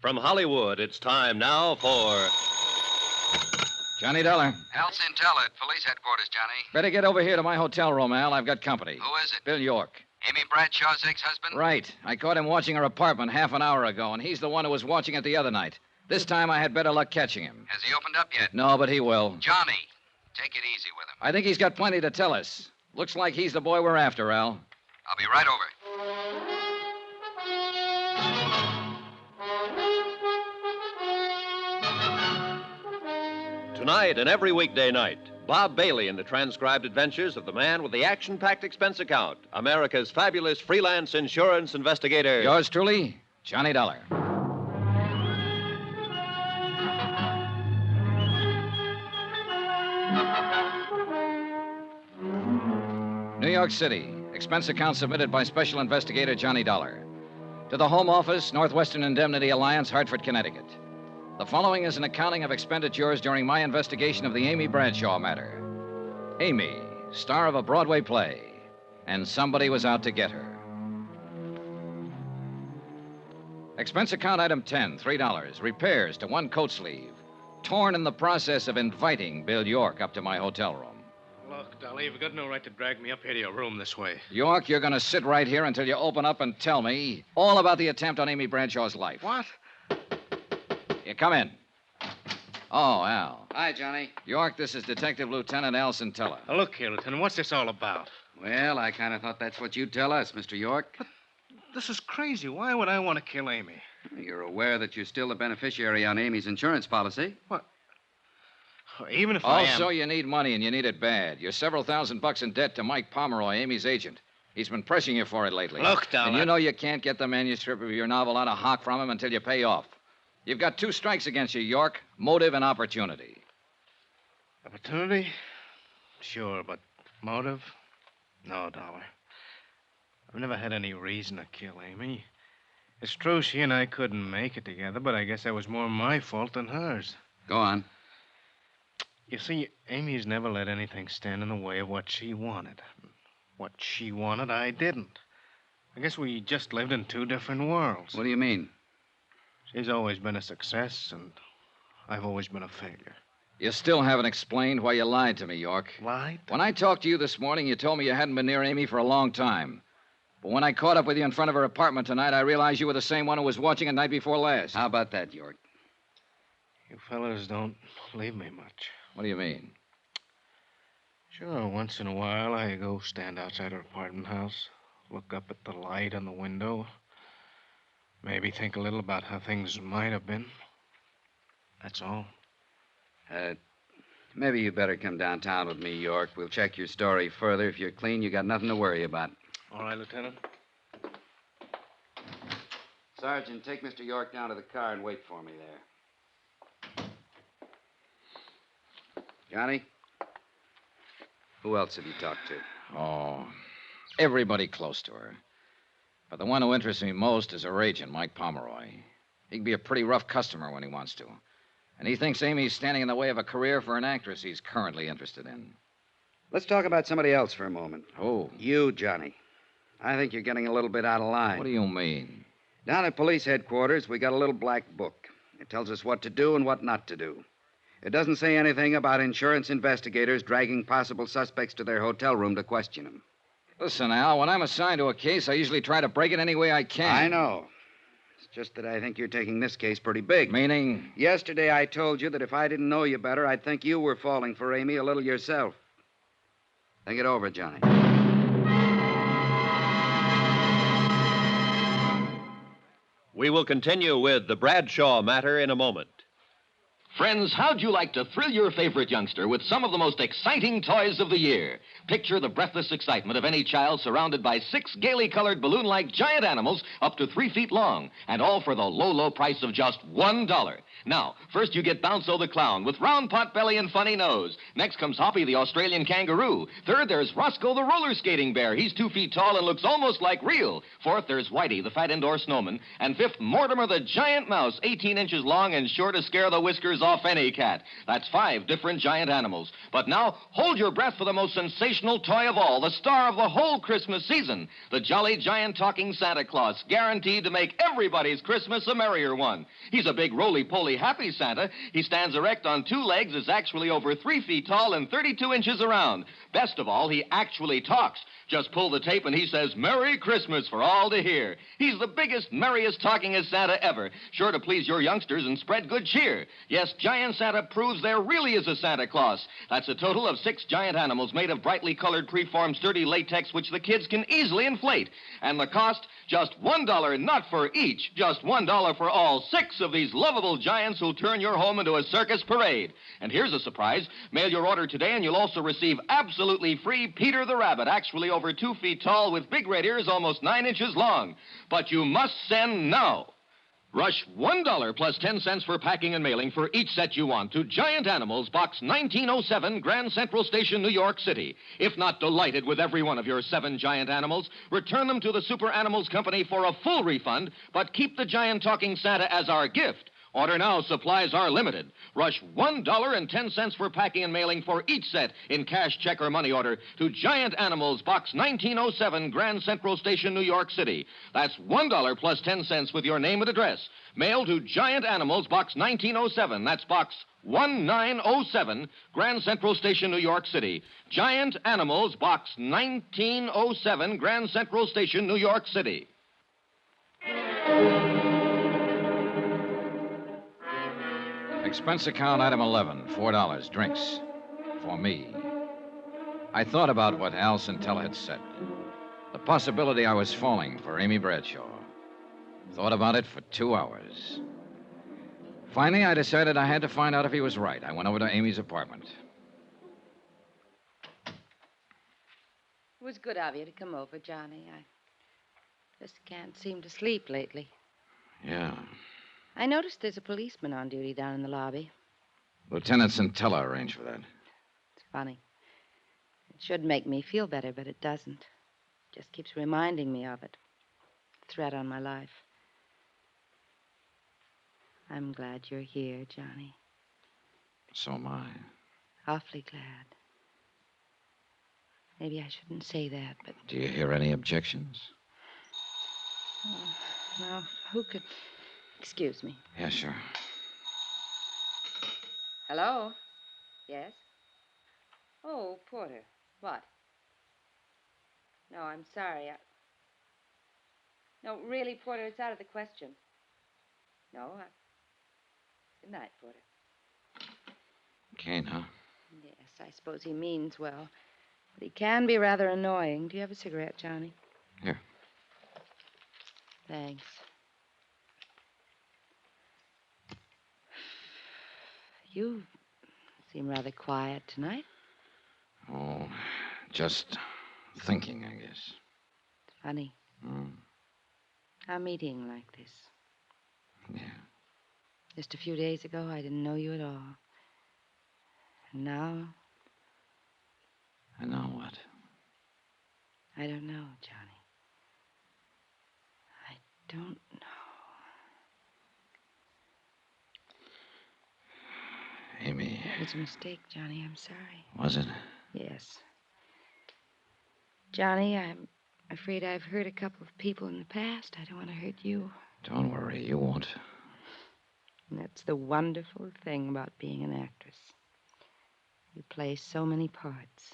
From Hollywood, it's time now for... Johnny Dollar. Al Centella at police headquarters, Johnny. Better get over here to my hotel room, Al. I've got company. Who is it? Bill York. Amy Bradshaw's ex-husband? Right. I caught him watching her apartment half an hour ago, and he's the one who was watching it the other night. This time I had better luck catching him. Has he opened up yet? No, but he will. Johnny, take it easy with him. I think he's got plenty to tell us. Looks like he's the boy we're after, Al. I'll be right over. Tonight and every weekday night, Bob Bailey in the transcribed adventures of the man with the action-packed expense account, America's fabulous freelance insurance investigator. Yours truly, Johnny Dollar. New York City. Expense account submitted by Special Investigator Johnny Dollar. To the Home Office, Northwestern Indemnity Alliance, Hartford, Connecticut. The following is an accounting of expenditures during my investigation of the Amy Bradshaw matter. Amy, star of a Broadway play, and somebody was out to get her. Expense account item 10, $3. Repairs to one coat sleeve. Torn in the process of inviting Bill York up to my hotel room. Look, Dolly, you've got no right to drag me up here to your room this way. York, you're going to sit right here until you open up and tell me all about the attempt on Amy Bradshaw's life. What? You come in. Oh, Al. Hi, Johnny. York, this is Detective Lieutenant Al Centella. Now, look here, Lieutenant, what's this all about? Well, I kind of thought that's what you'd tell us, Mr. York. But this is crazy. Why would I want to kill Amy? You're aware that you're still the beneficiary on Amy's insurance policy. What? Even if I am... Also, you need money, and you need it bad. You're several $1,000s in debt to Mike Pomeroy, Amy's agent. He's been pressing you for it lately. Look, Dollar. And you know you can't get the manuscript of your novel out of hock from him until you pay off. You've got two strikes against you, York. Motive and opportunity. Opportunity? Sure, but motive? No, Dollar. I've never had any reason to kill Amy. It's true she and I couldn't make it together, but I guess that was more my fault than hers. Go on. You see, Amy's never let anything stand in the way of what she wanted. What she wanted, I didn't. I guess we just lived in two different worlds. What do you mean? She's always been a success, and I've always been a failure. You still haven't explained why you lied to me, York. Lied? When I talked to you this morning, you told me you hadn't been near Amy for a long time. But when I caught up with you in front of her apartment tonight, I realized you were the same one who was watching it night before last. How about that, York? You fellas don't believe me much. What do you mean? Sure, once in a while I go stand outside her apartment house, look up at the light on the window, maybe think a little about how things might have been. That's all. Maybe you better come downtown with me, York. We'll check your story further. If you're clean, you got nothing to worry about. All right, Lieutenant. Sergeant, take Mr. York down to the car and wait for me there. Johnny? Who else have you talked to? Oh, everybody close to her. But the one who interests me most is her agent, Mike Pomeroy. He can be a pretty rough customer when he wants to. And he thinks Amy's standing in the way of a career for an actress he's currently interested in. Let's talk about somebody else for a moment. Oh. You, Johnny. I think you're getting a little bit out of line. What do you mean? Down at police headquarters, we got a little black book. It tells us what to do and what not to do. It doesn't say anything about insurance investigators dragging possible suspects to their hotel room to question them. Listen, Al, when I'm assigned to a case, I usually try to break it any way I can. I know. It's just that I think you're taking this case pretty big. Meaning? Yesterday I told you that if I didn't know you better, I'd think you were falling for Amy a little yourself. Think it over, Johnny. We will continue with the Bradshaw matter in a moment. Friends, how'd you like to thrill your favorite youngster with some of the most exciting toys of the year? Picture the breathless excitement of any child surrounded by 6 gaily colored balloon-like giant animals up to 3 feet long, and all for the low, low price of just $1. Now, first you get Bounco the clown with round pot belly and funny nose. Next comes Hoppy the Australian kangaroo. Third, there's Roscoe the roller skating bear. He's 2 feet tall and looks almost like real. Fourth, there's Whitey the fat indoor snowman. And fifth, Mortimer the giant mouse, 18 inches long and sure to scare the whiskers inches off any cat. That's 5 different giant animals. But now, hold your breath for the most sensational toy of all, the star of the whole Christmas season, the jolly giant talking Santa Claus, guaranteed to make everybody's Christmas a merrier one. He's a big roly-poly happy Santa. He stands erect on 2 legs, is actually over 3 feet tall and 32 inches around. Best of all, he actually talks. Just pull the tape and he says, "Merry Christmas" for all to hear. He's the biggest, merriest, talkingest Santa ever. Sure to please your youngsters and spread good cheer. Yes, Giant Santa proves there really is a Santa Claus. That's a total of 6 giant animals made of brightly colored, preformed, sturdy latex, which the kids can easily inflate. And the cost, just $1, not for each, just $1 for all 6 of these lovable giants who'll turn your home into a circus parade. And here's a surprise. Mail your order today and you'll also receive absolutely free Peter the Rabbit, actually over 2 feet tall with big red ears almost 9 inches long. But you must send now. Rush $1 plus 10 cents for packing and mailing for each set you want to Giant Animals, Box 1907, Grand Central Station, New York City. If not delighted with every one of your 7 giant animals, return them to the Super Animals Company for a full refund, but keep the giant talking Santa as our gift. Order now. Supplies are limited. Rush $1.10 for packing and mailing for each set in cash, check, or money order to Giant Animals, Box 1907, Grand Central Station, New York City. That's $1 plus 10 cents with your name and address. Mail to Giant Animals, Box 1907. That's Box 1907, Grand Central Station, New York City. Giant Animals, Box 1907, Grand Central Station, New York City. Expense account item 11, $4, drinks. For me. I thought about what Al Centella had said. The possibility I was falling for Amy Bradshaw. Thought about it for 2 hours. Finally, I decided I had to find out if he was right. I went over to Amy's apartment. It was good of you to come over, Johnny. I just can't seem to sleep lately. Yeah. I noticed there's a policeman on duty down in the lobby. Lieutenant Centella arranged for that. It's funny. It should make me feel better, but it doesn't. Just keeps reminding me of it. Threat on my life. I'm glad you're here, Johnny. So am I. Awfully glad. Maybe I shouldn't say that, but... Do you hear any objections? Oh, well, who could... Excuse me. Yeah, sure. Hello? Yes? Oh, Porter. What? No, I'm sorry. No, really, Porter, it's out of the question. No, Good night, Porter. Kane, huh? Yes, I suppose he means well. But he can be rather annoying. Do you have a cigarette, Johnny? Here. Thanks. You seem rather quiet tonight. Oh, just thinking, I guess. It's funny. A meeting like this. Yeah. Just a few days ago, I didn't know you at all. And now, And now what? I don't know, Johnny. I don't know. Amy. It was a mistake, Johnny. I'm sorry. Was it? Yes. Johnny, I'm afraid I've hurt a couple of people in the past. I don't want to hurt you. Don't worry, you won't. And that's the wonderful thing about being an actress. You play so many parts.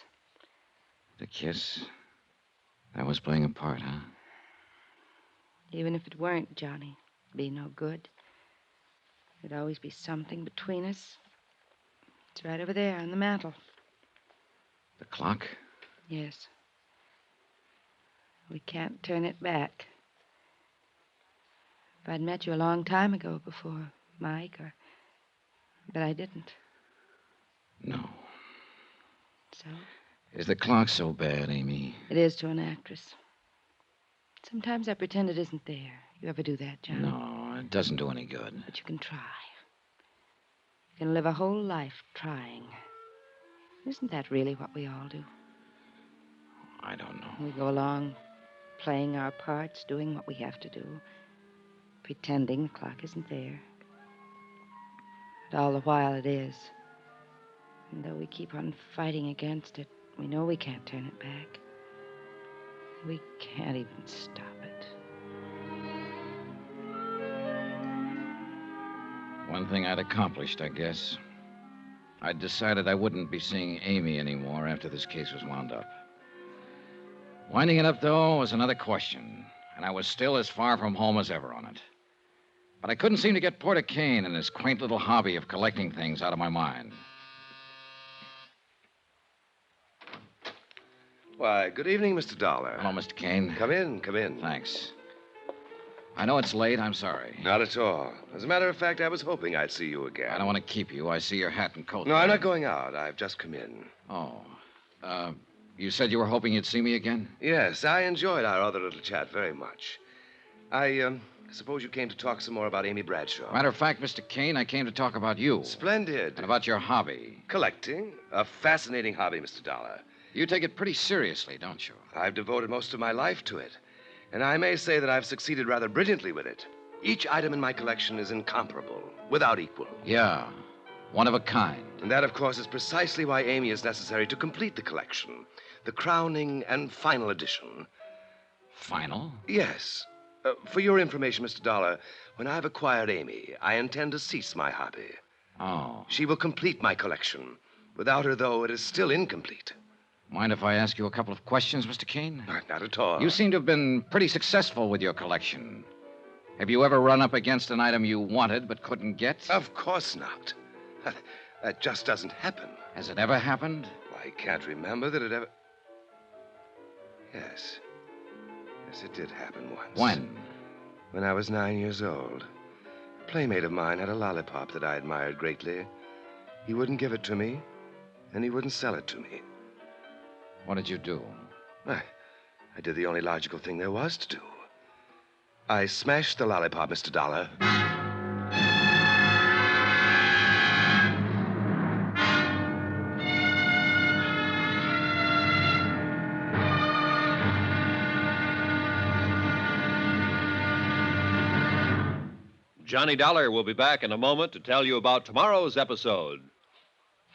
The kiss. That was playing a part, huh? Even if it weren't, Johnny, it'd be no good. There'd always be something between us. It's right over there on the mantel. The clock? Yes. We can't turn it back. If I'd met you a long time ago before Mike, but I didn't. No. So? Is the clock so bad, Amy? It is to an actress. Sometimes I pretend it isn't there. You ever do that, Johnny? No, it doesn't do any good. But you can try. You can live a whole life trying. Isn't that really what we all do? I don't know. We go along playing our parts, doing what we have to do, pretending the clock isn't there. But all the while it is. And though we keep on fighting against it, we know we can't turn it back. We can't even stop it. One thing I'd accomplished, I guess. I'd decided I wouldn't be seeing Amy anymore after this case was wound up. Winding it up, though, was another question, and I was still as far from home as ever on it. But I couldn't seem to get Porter Kane and his quaint little hobby of collecting things out of my mind. Why, good evening, Mr. Dollar. Hello, Mr. Kane. Come in, come in. Thanks. I know it's late. I'm sorry. Not at all. As a matter of fact, I was hoping I'd see you again. I don't want to keep you. I see your hat and coat. No, there. I'm not going out. I've just come in. Oh. You said you were hoping you'd see me again? Yes, I enjoyed our other little chat very much. I suppose you came to talk some more about Amy Bradshaw. Matter of fact, Mr. Kane, I came to talk about you. Splendid. And about your hobby. Collecting. A fascinating hobby, Mr. Dollar. You take it pretty seriously, don't you? I've devoted most of my life to it. And I may say that I've succeeded rather brilliantly with it. Each item in my collection is incomparable, without equal. Yeah. One of a kind. And that, of course, is precisely why Amy is necessary to complete the collection. The crowning and final edition. Final? Yes. For your information, Mr. Dollar, when I've acquired Amy, I intend to cease my hobby. Oh. She will complete my collection. Without her, though, it is still incomplete. Mind if I ask you a couple of questions, Mr. Kane? Not at all. You seem to have been pretty successful with your collection. Have you ever run up against an item you wanted but couldn't get? Of course not. That just doesn't happen. Has it ever happened? I can't remember that it ever... Yes. Yes, it did happen once. When? When I was 9 years old. A playmate of mine had a lollipop that I admired greatly. He wouldn't give it to me, and he wouldn't sell it to me. What did you do? I did the only logical thing there was to do. I smashed the lollipop, Mr. Dollar. Johnny Dollar will be back in a moment to tell you about tomorrow's episode.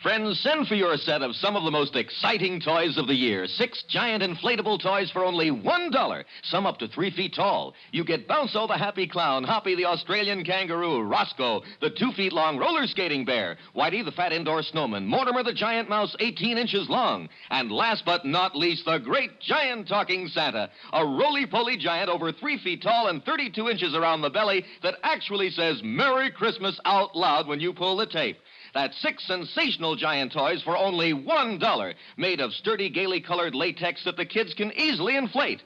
Friends, send for your set of some of the most exciting toys of the year. 6 giant inflatable toys for only $1. Some up to 3 feet tall. You get Bounco the Happy Clown, Hoppy the Australian Kangaroo, Roscoe the 2 feet long roller skating bear, Whitey the fat indoor snowman, Mortimer the giant mouse 18 inches long, and last but not least, the great giant talking Santa, a roly-poly giant over 3 feet tall and 32 inches around the belly that actually says Merry Christmas out loud when you pull the tape. That's 6 sensational giant toys for only $1, made of sturdy, gaily colored latex that the kids can easily inflate.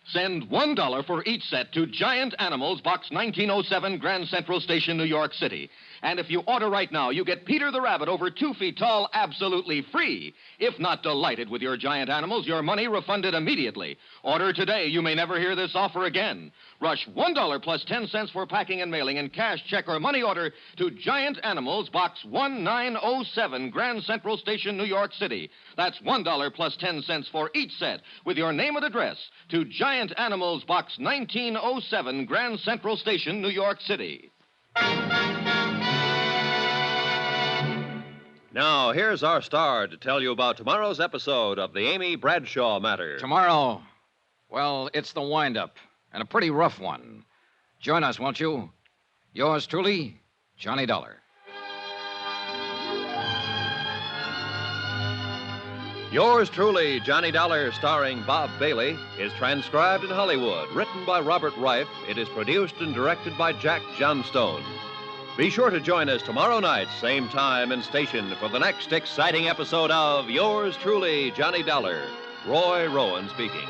Send $1 for each set to Giant Animals, Box 1907, Grand Central Station, New York City. And if you order right now, you get Peter the Rabbit over 2 feet tall absolutely free. If not delighted with your giant animals, your money refunded immediately. Order today. You may never hear this offer again. Rush $1 plus 10 cents for packing and mailing in cash, check, or money order to Giant Animals, Box 1907, Grand Central Station, New York City. That's $1 plus 10 cents for each set with your name and address to Giant Animals, Box 1907, Grand Central Station, New York City. Now, here's our star to tell you about tomorrow's episode of the Amy Bradshaw matter. Tomorrow, well, it's the wind-up, and a pretty rough one. Join us, won't you? Yours truly, Johnny Dollar. Yours truly, Johnny Dollar, starring Bob Bailey, is transcribed in Hollywood. Written by Robert Reif, it is produced and directed by Jack Johnstone. Be sure to join us tomorrow night, same time and station, for the next exciting episode of Yours truly, Johnny Dollar. Roy Rowan speaking.